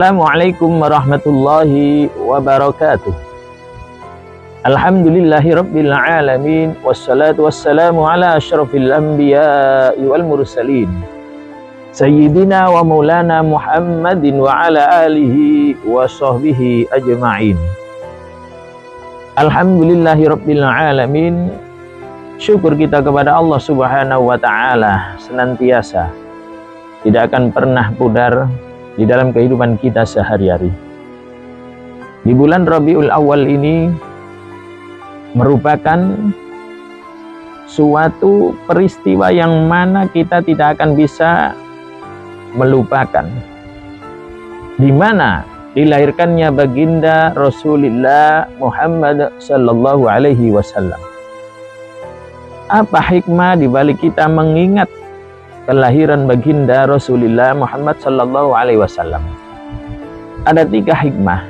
Assalamualaikum warahmatullahi wabarakatuh. Alhamdulillahi rabbil alamin. Wassalatu wassalamu ala asyrafil anbiya'i wal mursalin Sayyidina wa maulana Muhammadin wa ala alihi wa sahbihi ajma'in. Alhamdulillahi rabbil alamin. Syukur kita kepada Allah subhanahu wa ta'ala senantiasa tidak akan pernah pudar di dalam kehidupan kita sehari-hari. Di bulan Rabiul Awal ini merupakan suatu peristiwa yang mana kita tidak akan bisa melupakan, di mana dilahirkannya baginda Rasulullah Muhammad sallallahu alaihi wasallam. Apa hikmah di balik kita mengingat kelahiran baginda Rasulullah Muhammad sallallahu alaihi wasallam? Ada 3 hikmah.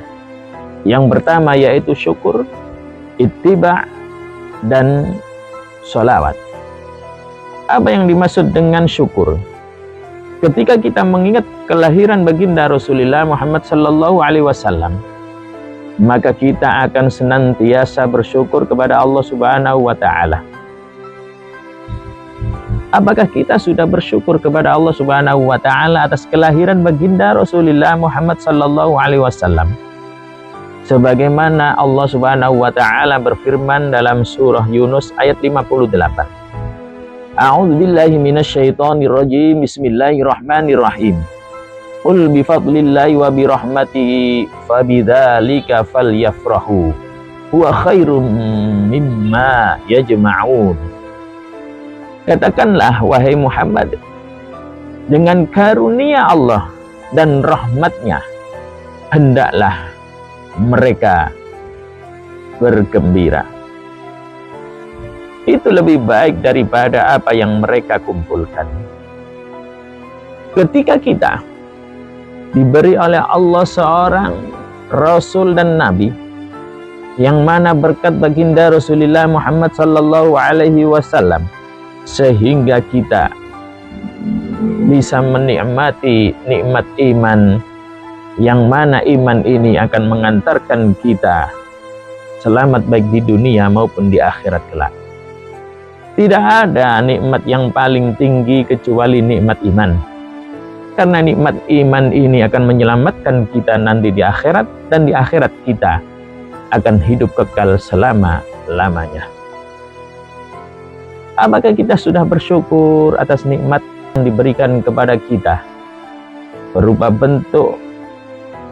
Yang pertama yaitu syukur, ittiba, dan sholawat. Apa yang dimaksud dengan syukur? Ketika kita mengingat kelahiran baginda Rasulullah Muhammad sallallahu alaihi wasallam, maka kita akan senantiasa bersyukur kepada Allah Subhanahu wa taala. Apakah kita sudah bersyukur kepada Allah Subhanahu wa taala atas kelahiran baginda Rasulullah Muhammad sallallahu alaihi wasallam? Sebagaimana Allah Subhanahu wa taala berfirman dalam surah Yunus ayat 58. A'udzubillahi minasyaitonir rajim. Bismillahirrahmanirrahim. Qul bi fadlillahi wa bi rahmatihi fabidzalika falyafrahu huwa khairum mimma yajma'un. Katakanlah wahai Muhammad, dengan karunia Allah dan rahmatnya hendaklah mereka bergembira. Itu lebih baik daripada apa yang mereka kumpulkan. Ketika kita diberi oleh Allah seorang Rasul dan Nabi, yang mana berkat baginda Rasulullah Muhammad sallallahu alaihi wasallam, sehingga kita bisa menikmati nikmat iman, yang mana iman ini akan mengantarkan kita selamat baik di dunia maupun di akhirat kelak. Tidak ada nikmat yang paling tinggi kecuali nikmat iman, karena nikmat iman ini akan menyelamatkan kita nanti di akhirat, dan di akhirat kita akan hidup kekal selama-lamanya. Apakah kita sudah bersyukur atas nikmat yang diberikan kepada kita berupa bentuk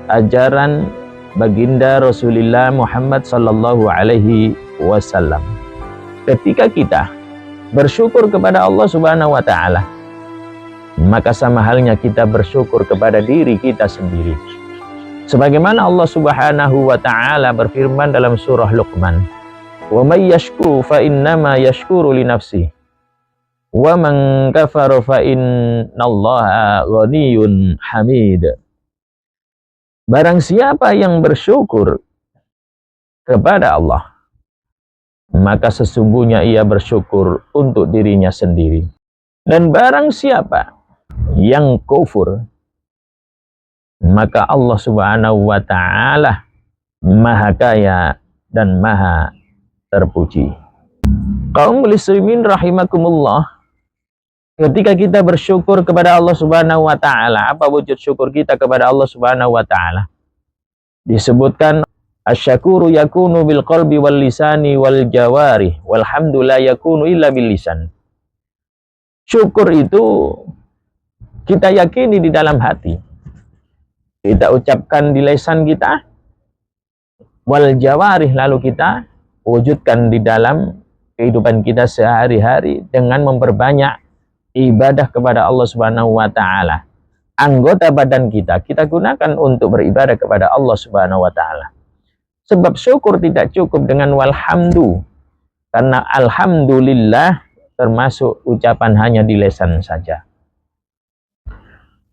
ajaran baginda Rasulullah Muhammad sallallahu alaihi wasallam? Ketika kita bersyukur kepada Allah Subhanahu wa taala, maka sama halnya kita bersyukur kepada diri kita sendiri. Sebagaimana Allah Subhanahu wa taala berfirman dalam surah Luqman, wa may yashkuru fa innama yashkuru li nafsihi wa man kafara fa innallaha ghaniyyun hamid. Barang siapa yang bersyukur kepada Allah, maka sesungguhnya ia bersyukur untuk dirinya sendiri. Dan barang siapa yang kufur, maka Allah Subhanahu wa taala Maha Kaya dan Maha terpuji. Kaum muslimin rahimakumullah, ketika kita bersyukur kepada Allah Subhanahu wa taala, apa wujud syukur kita kepada Allah Subhanahu wa taala? Disebutkan asyakuru yakunu bil qalbi wal lisani wal jawarih walhamdu la yakunu illa bil lisan. Syukur itu kita yakini di dalam hati, kita ucapkan di lisan kita, wal jawarih lalu kita wujudkan di dalam kehidupan kita sehari-hari dengan memperbanyak ibadah kepada Allah Subhanahu wa taala. Anggota badan kita gunakan untuk beribadah kepada Allah Subhanahu wa taala. Sebab syukur tidak cukup dengan walhamdu, karena alhamdulillah termasuk ucapan hanya di lisan saja.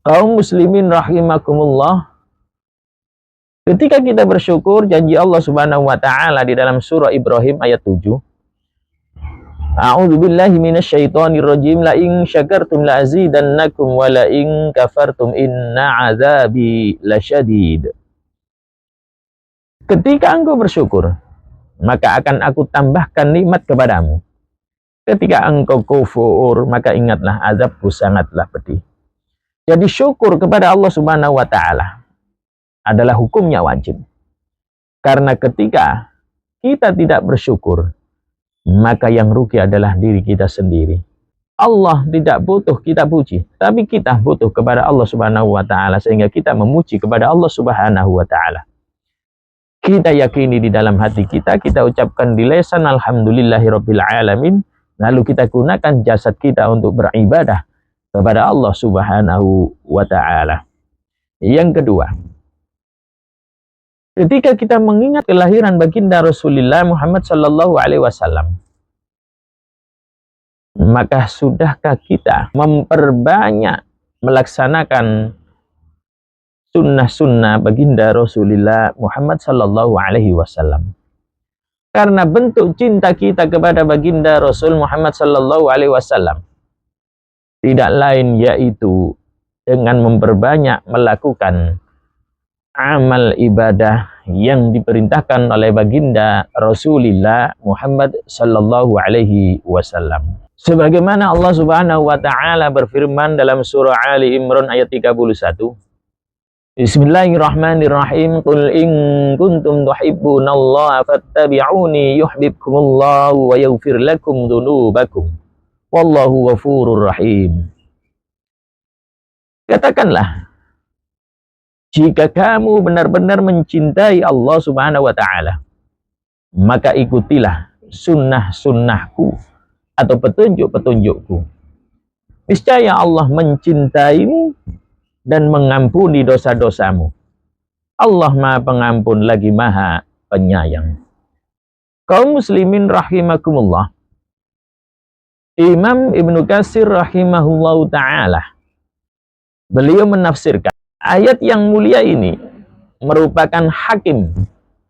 Kaum muslimin rahimakumullah, ketika kita bersyukur, janji Allah Subhanahu wa taala di dalam surah Ibrahim ayat 7, A'udzu billahi minasyaitonir rajim. La in syakartum la azidannakum wa la in kafartum inna 'adzabi lasyadid. Ketika engkau bersyukur, maka akan aku tambahkan nikmat kepadamu. Ketika engkau kufur, maka ingatlah azabku sangatlah pedih. Jadi syukur kepada Allah Subhanahu wa taala adalah hukumnya wajib. Karena ketika kita tidak bersyukur, maka yang rugi adalah diri kita sendiri. Allah tidak butuh kita puji, tapi kita butuh kepada Allah Subhanahu wa taala, sehingga kita memuji kepada Allah Subhanahu wa taala. Kita yakini di dalam hati kita, kita ucapkan di lisan alhamdulillahirabbil alamin, lalu kita gunakan jasad kita untuk beribadah kepada Allah Subhanahu wa taala. Yang kedua, ketika kita mengingat kelahiran baginda Rasulullah Muhammad sallallahu alaihi wasallam, maka sudahkah kita memperbanyak melaksanakan sunnah-sunnah baginda Rasulullah Muhammad sallallahu alaihi wasallam? Karena bentuk cinta kita kepada baginda Rasul Muhammad sallallahu alaihi wasallam tidak lain yaitu dengan memperbanyak melakukan amal ibadah yang diperintahkan oleh baginda Rasulullah Muhammad sallallahu alaihi wasallam. Sebagaimana Allah Subhanahu wa taala berfirman dalam surah Ali Imran ayat 31. Bismillahirrahmanirrahim. Qul in kuntum tuhibbunallaha fattabi'uni yuhibbukumullahu wa yaghfir lakum dzunubakum. Wallahu ghafurur rahim. Katakanlah, jika kamu benar-benar mencintai Allah Subhanahu wa taala, maka ikutilah sunnah-sunnahku atau petunjuk-petunjukku. Niscaya Allah mencintaimu dan mengampuni dosa-dosamu. Allah Maha Pengampun lagi Maha Penyayang. Kaum muslimin rahimakumullah. Imam Ibnu Katsir rahimahullahu taala, beliau menafsirkan ayat yang mulia ini merupakan hakim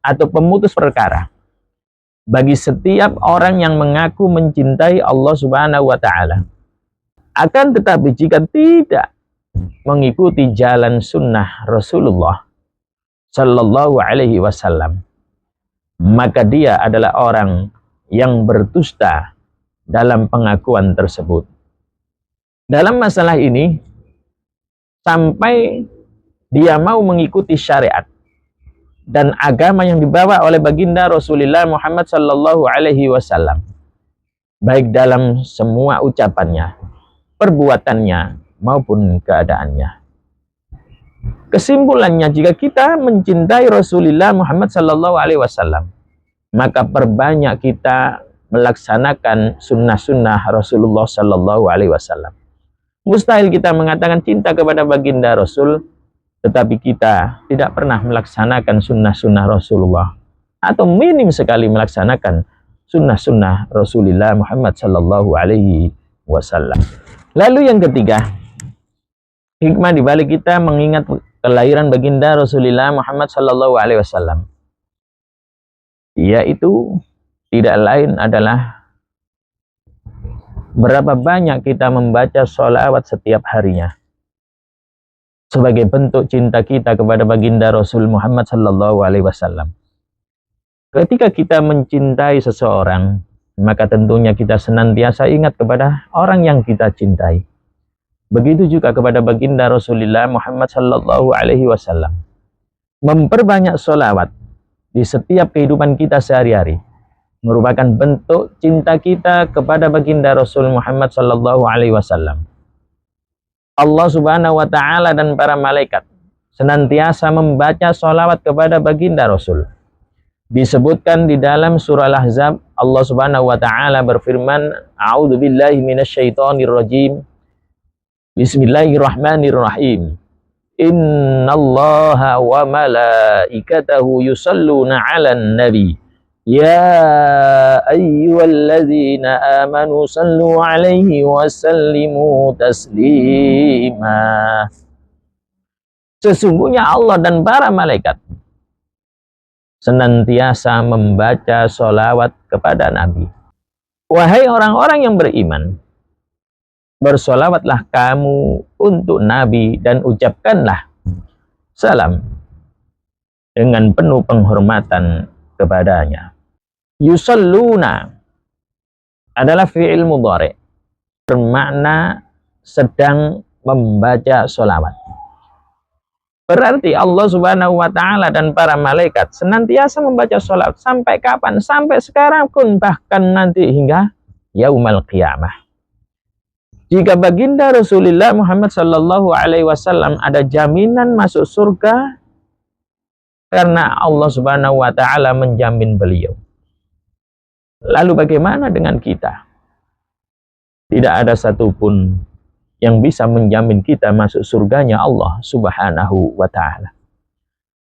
atau pemutus perkara bagi setiap orang yang mengaku mencintai Allah Subhanahu wa taala. Akan tetapi jika tidak mengikuti jalan sunnah Rasulullah sallallahu alaihi wasallam, maka dia adalah orang yang berdusta dalam pengakuan tersebut. Dalam masalah ini, sampai dia mau mengikuti syariat dan agama yang dibawa oleh baginda Rasulullah Muhammad sallallahu alaihi wasallam, baik dalam semua ucapannya, perbuatannya, maupun keadaannya. Kesimpulannya, jika kita mencintai Rasulullah Muhammad sallallahu alaihi wasallam, maka perbanyak kita melaksanakan sunnah-sunnah Rasulullah sallallahu alaihi wasallam. Mustahil kita mengatakan cinta kepada baginda Rasul, tetapi kita tidak pernah melaksanakan sunnah-sunnah Rasulullah, atau minim sekali melaksanakan sunnah-sunnah Rasulullah Muhammad sallallahu alaihi wasallam. Lalu yang ketiga, hikmah dibalik kita mengingat kelahiran baginda Rasulullah Muhammad sallallahu alaihi wasallam, yaitu tidak lain adalah berapa banyak kita membaca sholawat setiap harinya sebagai bentuk cinta kita kepada baginda Rasul Muhammad sallallahu alaihi wasallam. Ketika kita mencintai seseorang, maka tentunya kita senantiasa ingat kepada orang yang kita cintai. Begitu juga kepada baginda Rasulullah Muhammad sallallahu alaihi wasallam. Memperbanyak sholawat di setiap kehidupan kita sehari-hari merupakan bentuk cinta kita kepada baginda Rasul Muhammad sallallahu alaihi wasallam. Allah Subhanahu wa taala dan para malaikat senantiasa membaca sholawat kepada baginda Rasul. Disebutkan di dalam surah Al-Ahzab, Allah Subhanahu wa taala berfirman, "A'udzu billahi minasyaitonir rajim. Bismillahirrahmanirrahim. Innallaha wa malaikatahu yusalluna 'alan nabi. Ya ayyuhalladzina amanu sallu 'alaihi wa sallimu taslima." Sesungguhnya Allah dan para malaikat senantiasa membaca sholawat kepada Nabi. Wahai orang-orang yang beriman, bersolawatlah kamu untuk Nabi dan ucapkanlah salam dengan penuh penghormatan kepadanya. Yusalluna adalah fi'il mudhari, bermakna sedang membaca solawat. Berarti Allah Subhanahu wa Ta'ala dan para malaikat senantiasa membaca solawat. Sampai kapan? Sampai sekarang pun, bahkan nanti hingga yaumul qiyamah. Jika baginda Rasulullah Muhammad sallallahu alaihi wasallam ada jaminan masuk surga karena Allah Subhanahu wa Ta'ala menjamin beliau. Lalu bagaimana dengan kita? Tidak ada satupun yang bisa menjamin kita masuk surganya Allah Subhanahu wa Ta'ala.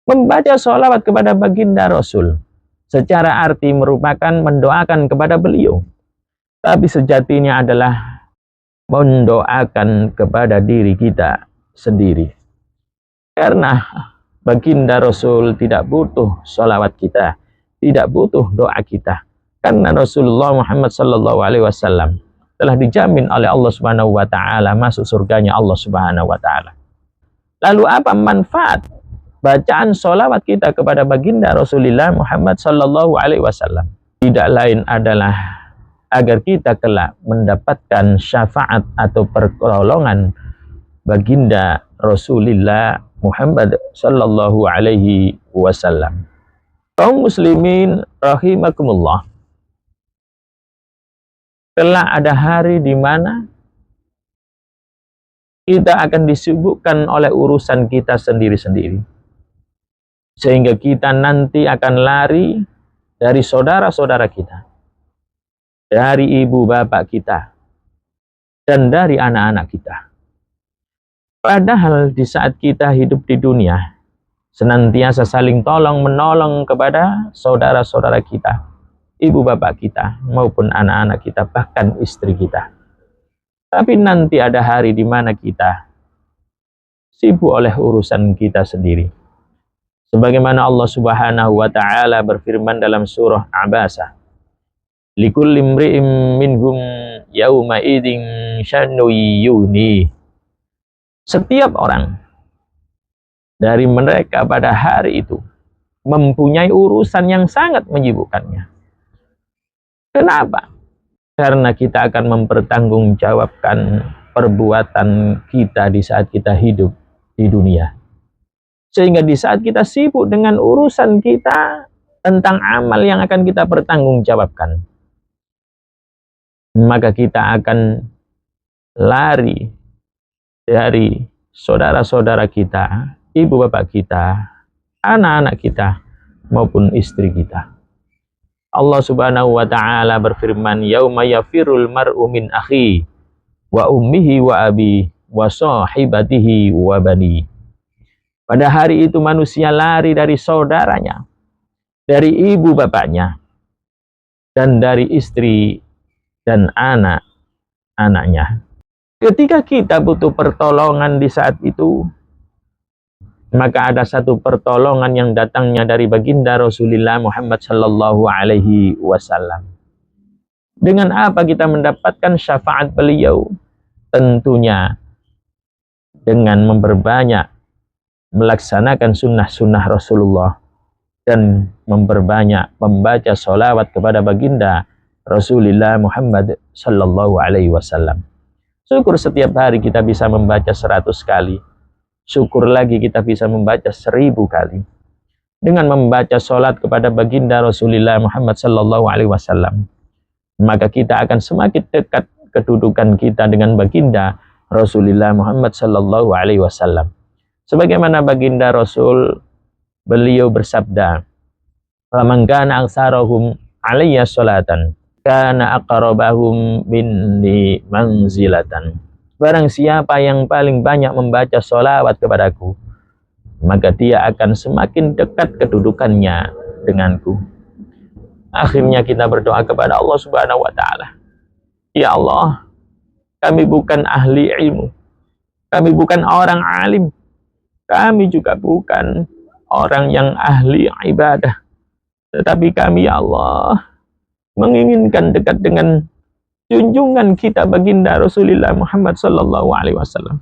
Membaca sholawat kepada baginda Rasul secara arti merupakan mendoakan kepada beliau, tapi sejatinya adalah mendoakan kepada diri kita sendiri. Karena baginda Rasul tidak butuh sholawat kita, tidak butuh doa kita, karena Rasulullah Muhammad sallallahu alaihi wasallam telah dijamin oleh Allah Subhanahu wa Ta'ala masuk surganya Allah Subhanahu wa Ta'ala. Lalu apa manfaat bacaan sholawat kita kepada baginda Rasulullah Muhammad sallallahu alaihi wasallam? Tidak lain adalah agar kita kelak mendapatkan syafaat atau pertolongan baginda Rasulullah Muhammad sallallahu alaihi wasallam. Kaum muslimin rahimakumullah, kelak ada hari di mana kita akan disibukkan oleh urusan kita sendiri-sendiri. Sehingga kita nanti akan lari dari saudara-saudara kita, dari ibu bapak kita, dan dari anak-anak kita. Padahal di saat kita hidup di dunia, senantiasa saling tolong-menolong kepada saudara-saudara kita, ibu bapak kita maupun anak-anak kita, bahkan istri kita. Tapi nanti ada hari di mana kita sibuk oleh urusan kita sendiri. Sebagaimana Allah Subhanahu wa Ta'ala berfirman dalam surah Abasa, likulli imri'in minhum yauma idzin sya'nu yuni. Setiap orang dari mereka pada hari itu mempunyai urusan yang sangat menyibukkannya. Kenapa? Karena kita akan mempertanggungjawabkan perbuatan kita di saat kita hidup di dunia. Sehingga di saat kita sibuk dengan urusan kita tentang amal yang akan kita pertanggungjawabkan, maka kita akan lari dari saudara-saudara kita, ibu bapak kita, anak-anak kita, maupun istri kita. Allah Subhanahu wa Ta'ala berfirman, yauma yafirul mar'u min akhi wa ummihi wa abi wa sahibatihi wa bani. Pada hari itu manusia lari dari saudaranya, dari ibu bapaknya, dan dari istri dan anak-anaknya. Ketika kita butuh pertolongan di saat itu, maka ada satu pertolongan yang datangnya dari baginda Rasulullah Muhammad sallallahu alaihi wasallam. Dengan apa kita mendapatkan syafaat beliau? Tentunya dengan memperbanyak melaksanakan sunnah-sunnah Rasulullah dan memperbanyak membaca sholawat kepada baginda Rasulullah Muhammad sallallahu alaihi wasallam. Syukur setiap hari kita bisa membaca 100 kali. Syukur lagi kita bisa membaca 1000 kali. Dengan membaca sholat kepada baginda Rasulullah Muhammad sallallahu alaihi wasallam, maka kita akan semakin dekat kedudukan kita dengan baginda Rasulullah Muhammad sallallahu alaihi wasallam. Sebagaimana baginda Rasul, beliau bersabda, "Faman kana aktsarahum alayya sholatan, kana aqrabahum minni manzilatan." Barang siapa yang paling banyak membaca sholawat kepadaku, maka dia akan semakin dekat kedudukannya denganku. Akhirnya kita berdoa kepada Allah Subhanahu wa Ta'ala, ya Allah, kami bukan ahli ilmu, kami bukan orang alim, kami juga bukan orang yang ahli ibadah, tetapi kami, ya Allah, menginginkan dekat dengan junjungan kita baginda Rasulullah Muhammad sallallahu alaihi wasallam.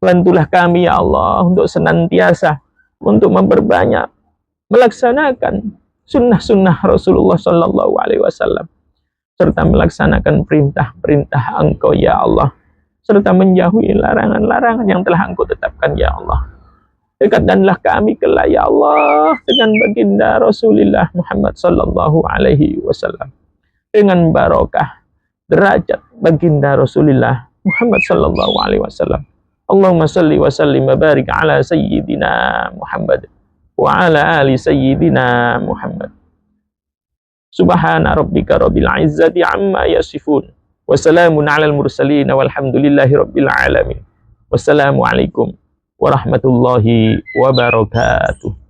Bantulah kami ya Allah untuk senantiasa untuk memperbanyak melaksanakan sunnah-sunnah Rasulullah sallallahu alaihi wasallam, serta melaksanakan perintah-perintah Engkau ya Allah, serta menjauhi larangan-larangan yang telah Engkau tetapkan ya Allah. Dekatkanlah kami kelak ya Allah dengan baginda Rasulullah Muhammad sallallahu alaihi wasallam, dengan barokah derajat baginda Rasulullah Muhammad sallallahu alaihi wasallam. Allahumma salli wa sallim wa barik ala sayyidina Muhammad wa ala ali sayyidina Muhammad. Subhana rabbika rabbil izzati amma yasifun wa salamun alal mursalin walhamdulillahi rabbil alamin. Wassalamu alaikum warahmatullahi wabarakatuh.